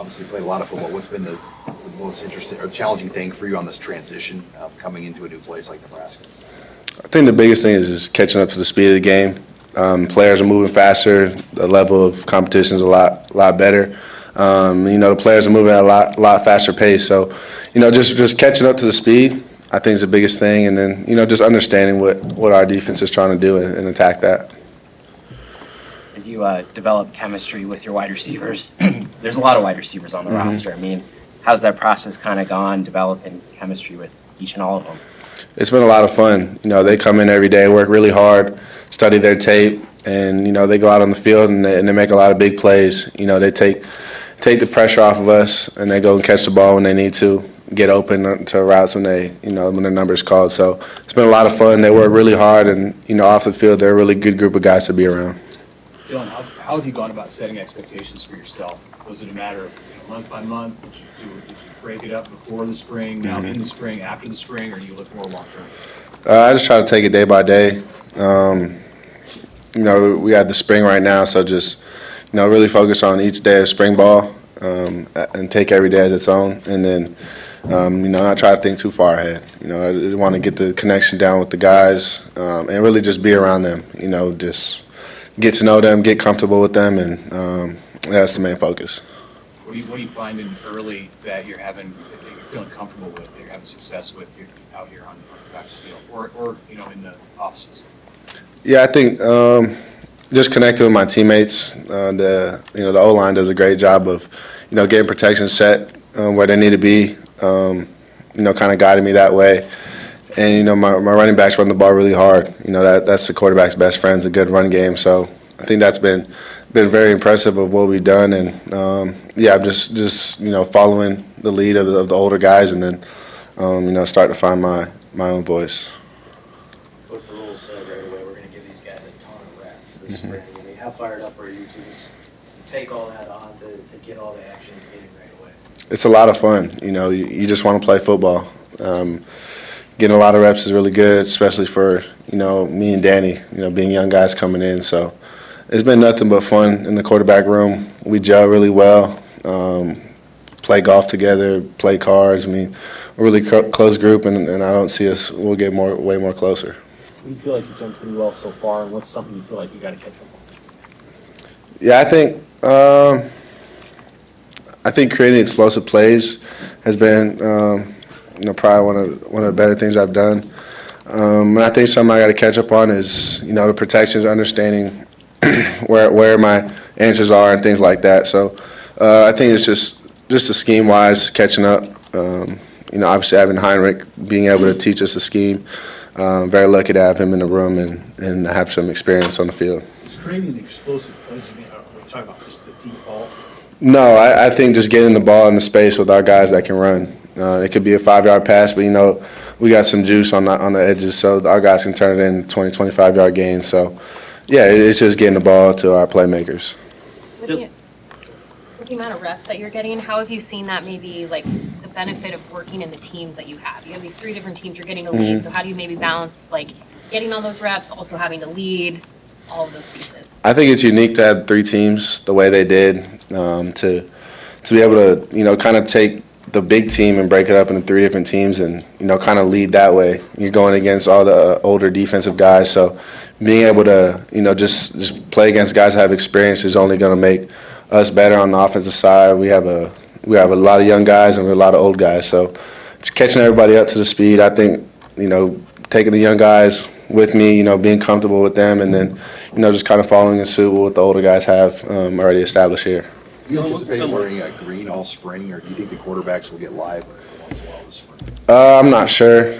obviously played a lot of football. What's been the most interesting or challenging thing for you on this transition of coming into a new place like Nebraska? I think the biggest thing is just catching up to the speed of the game. Players are moving faster. The level of competition is a lot better. The players are moving at a lot faster pace. So, just catching up to the speed, I think is the biggest thing. And then, just understanding what our defense is trying to do and attack that. As you develop chemistry with your wide receivers, there's a lot of wide receivers on the roster. I mean, how's that process kind of gone, developing chemistry with each and all of them? It's been a lot of fun. They come in every day, work really hard, study their tape, and, they go out on the field and they make a lot of big plays. They take the pressure off of us and they go and catch the ball when they need to, get open to routes when when their number's called. So it's been a lot of fun. They work really hard and, off the field, they're a really good group of guys to be around. Dylan, how have you gone about setting expectations for yourself? Was it a matter of month by month? Did you break it up before the spring, now in the spring, after the spring, or do you look more long term? I just try to take it day by day. We have the spring right now, so just really focus on each day of spring ball and take every day as its own, and then not try to think too far ahead. I just want to get the connection down with the guys and really just be around them. Just get to know them, get comfortable with them, and that's the main focus. What are you finding early that you're feeling comfortable with, that you're having success with out here on the practice field, or in the offices? Yeah, I think just connecting with my teammates. The O-line does a great job of getting protection set where they need to be. Kind of guiding me that way. And my running backs run the ball really hard. That's the quarterback's best friend, a good run game. So I think that's been very impressive of what we've done. And I'm just following the lead of the older guys, and then start to find my own voice. With the rules right away, we're going to give these guys a ton of reps this spring. I mean, how fired up are you to just take all that on to get all the action getting right away? It's a lot of fun. You just want to play football. Getting a lot of reps is really good, especially for me and Danny. Being young guys coming in. So it's been nothing but fun in the quarterback room. We gel really well. Play golf together, play cards. I mean, we're a really close group, and I don't see us. We'll get way more closer. You feel like you've done pretty well so far, and what's something you feel like you got to catch up on? Yeah, I think creating explosive plays has been probably one of the better things I've done. And I think something I got to catch up on is the protections, understanding where my answers are and things like that. So I think it's just the scheme wise catching up. Obviously having Heinrich being able to teach us the scheme. Very lucky to have him in the room and have some experience on the field. Is creating the explosive plays, are we talking about just the deep ball? No, I think just getting the ball in the space with our guys that can run. It could be a 5-yard pass, but we got some juice on the edges, so our guys can turn it in 20, 25-yard gains. So, yeah, it's just getting the ball to our playmakers. With the amount of reps that you're getting, how have you seen that maybe like the benefit of working in the teams that you have? You have these 3 different teams you're getting to lead, so how do you maybe balance like getting all those reps, also having to lead, all of those pieces? I think it's unique to have 3 teams the way they did, to be able to kind of take the big team and break it up into 3 different teams and kind of lead that way. You're going against all the older defensive guys, so being able to just play against guys that have experience is only going to make us better on the offensive side. We have a lot of young guys and we have a lot of old guys, so just catching everybody up to the speed. I think taking the young guys with me, being comfortable with them, and then just kind of following in suit with what the older guys have already established here. Do you anticipate wearing green all spring, or do you think the quarterbacks will get live once in a while this spring? I'm not sure.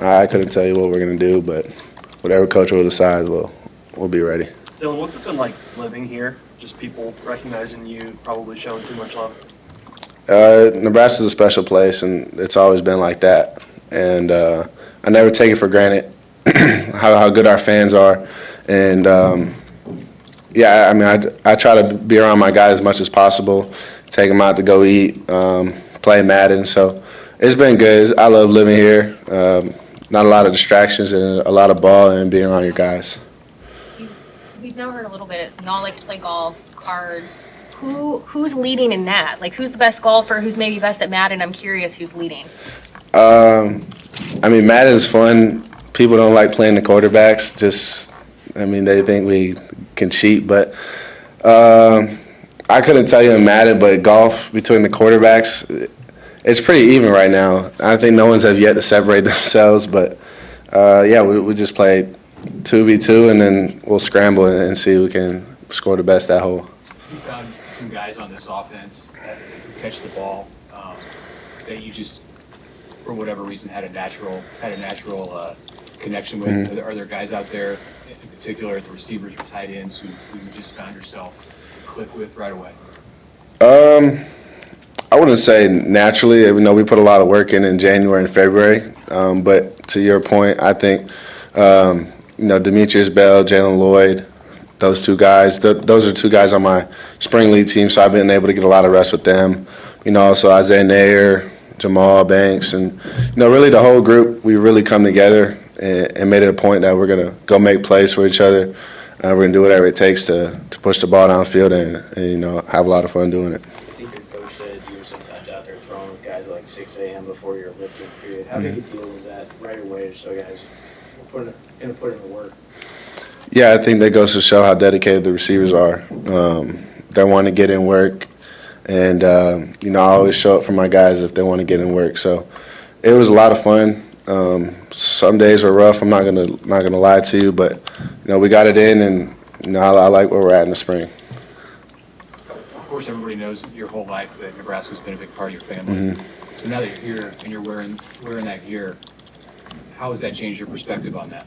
I couldn't tell you what we're going to do, but whatever coach will decide, we'll be ready. Dylan, what's it been like living here? Just people recognizing you, probably showing too much love? Nebraska's a special place, and it's always been like that. And I never take it for granted how good our fans are. And yeah, I mean, I try to be around my guys as much as possible, take them out to go eat, play Madden. So it's been good. I love living here. Not a lot of distractions and a lot of ball and being around your guys. We've now heard a little bit, y'all like to play golf, cards. Who's leading in that? Like, who's the best golfer? Who's maybe best at Madden? I'm curious who's leading. I mean, Madden's fun. People don't like playing the quarterbacks. They think we can cheat. But I couldn't tell you in Madden, but golf between the quarterbacks, it's pretty even right now. I think no one's have yet to separate themselves. But we just play 2v2, and then we'll scramble and see who can score the best that hole. You found some guys on this offense that who catch the ball that you just, for whatever reason, had a natural connection with. Mm-hmm. Are there guys out there, in particular the receivers or tight ends, who you just found yourself click with right away? I wouldn't say naturally. We put a lot of work in January and February. But to your point, I think Demetrius Bell, Jalen Lloyd, those two guys. Those are two guys on my spring league team, so I've been able to get a lot of rest with them. Also Isaiah Nair, Jamal Banks, and really the whole group. We really come together and made it a point that we're gonna go make plays for each other. We're gonna do whatever it takes to push the ball downfield and have a lot of fun doing it. I think your coach said you were sometimes out there throwing with guys at like 6 a.m. before your lifting period. How big a deal was that right away, so guys put in the work? Yeah, I think that goes to show how dedicated the receivers are. They want to get in work, and I always show up for my guys if they want to get in work. So it was a lot of fun. Some days were rough. I'm not gonna lie to you, but we got it in, and I like where we're at in the spring. Of course, everybody knows your whole life that Nebraska's been a big part of your family. Mm-hmm. So now that you're here and you're wearing that gear, how has that changed your perspective on that?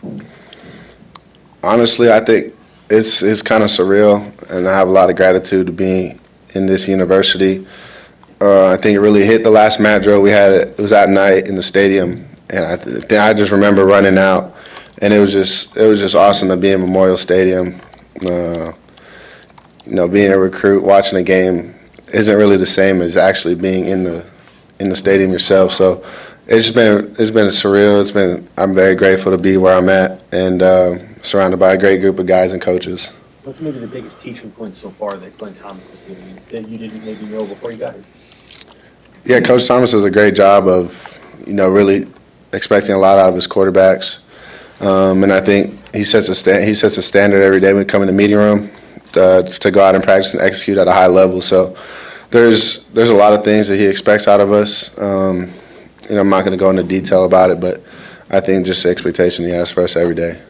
Honestly, I think it's kind of surreal, and I have a lot of gratitude to being in this university. I think it really hit the last mat drill we had. It was at night in the stadium, and I just remember running out, and it was just awesome to be in Memorial Stadium. Being a recruit, watching a game isn't really the same as actually being in the stadium yourself. So it's been surreal. I'm very grateful to be where I'm at, and surrounded by a great group of guys and coaches. What's maybe the biggest teaching point so far that Glenn Thomas has given you that you didn't maybe know before you got here? Yeah, Coach Thomas does a great job of, really expecting a lot out of his quarterbacks, and I think he sets a standard every day when we come in the meeting room to go out and practice and execute at a high level. So there's a lot of things that he expects out of us. I'm not going to go into detail about it, but I think just the expectation he has for us every day.